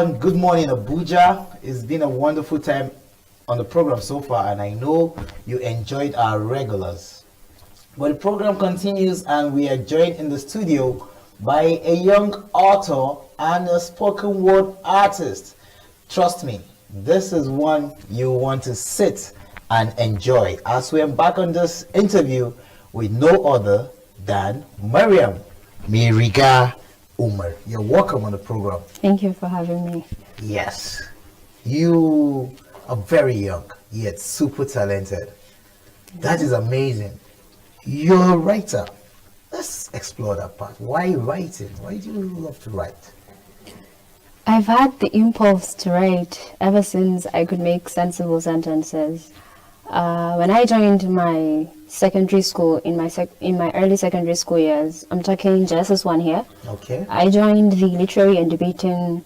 Good morning, Abuja. It's been a wonderful time on the program so far, and I know you enjoyed our regulars. But the program continues, and we are joined in the studio by a young author and a spoken word artist. Trust me, this is one you want to sit and enjoy as we embark on this interview with no other than Mariam Miriga Umar. You're welcome on the program. Thank you for having me. Yes, you are very young yet super talented. That is amazing. You're a writer. Let's explore that part. Why writing? Why do you love to write? I've had the impulse to write ever since I could make sensible sentences. When I joined my secondary school, in my early secondary school years, I'm talking JSS1 here. Okay. I joined the literary and debating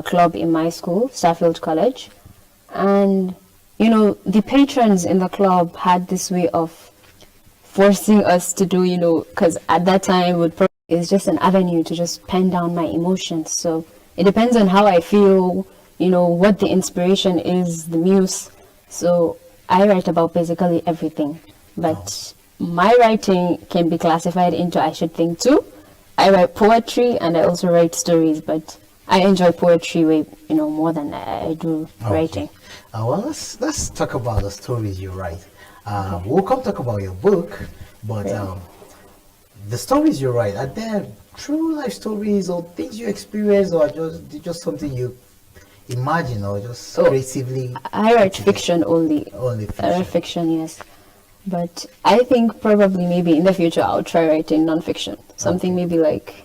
club in my school, Starfield College. And, you know, the patrons in the club had this way of forcing us to do, because at that time it's just an avenue to just pen down my emotions. So it depends on how I feel, what the inspiration is, the muse. So I write about basically everything. But my writing can be classified into I should think too. I write poetry and I also write stories, but I enjoy poetry way, more than I do writing. Well, let's talk about the stories you write. We'll come talk about your book, but the stories you write, are there true life stories or things you experience, or just something you imagine, or just creatively? I write fiction only. Only fiction. I write fiction, yes. But I think probably maybe in the future I'll try writing non-fiction. Something maybe like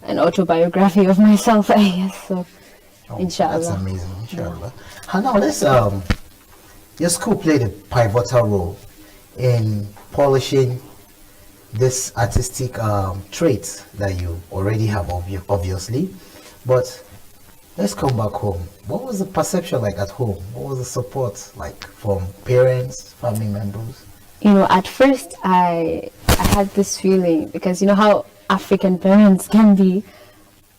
an autobiography of myself, I guess. So, inshallah. That's amazing, inshallah. And now let's, your school played a pivotal role in polishing this artistic trait that you already have, obviously. But let's come back home. What was the perception like at home? What was the support like from parents, family members? At first I had this feeling, because you know how African parents can be,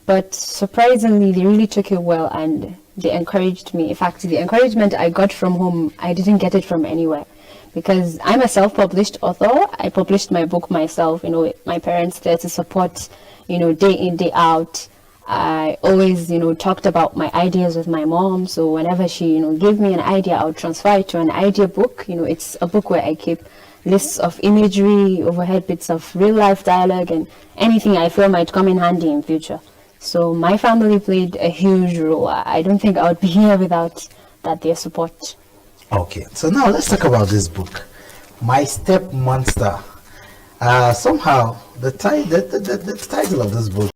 but surprisingly they really took it well and they encouraged me. In fact, the encouragement I got from home, I didn't get it from anywhere, because I'm a self-published author. I published my book myself. My parents there to support, day in, day out. I always, talked about my ideas with my mom. So whenever she, gave me an idea, I would transfer it to an idea book. It's a book where I keep lists of imagery, overhead bits of real life dialogue, and anything I feel might come in handy in future. So my family played a huge role. I don't think I would be here without their support. Okay, so now let's talk about this book, My Step Monster. Somehow the title of this book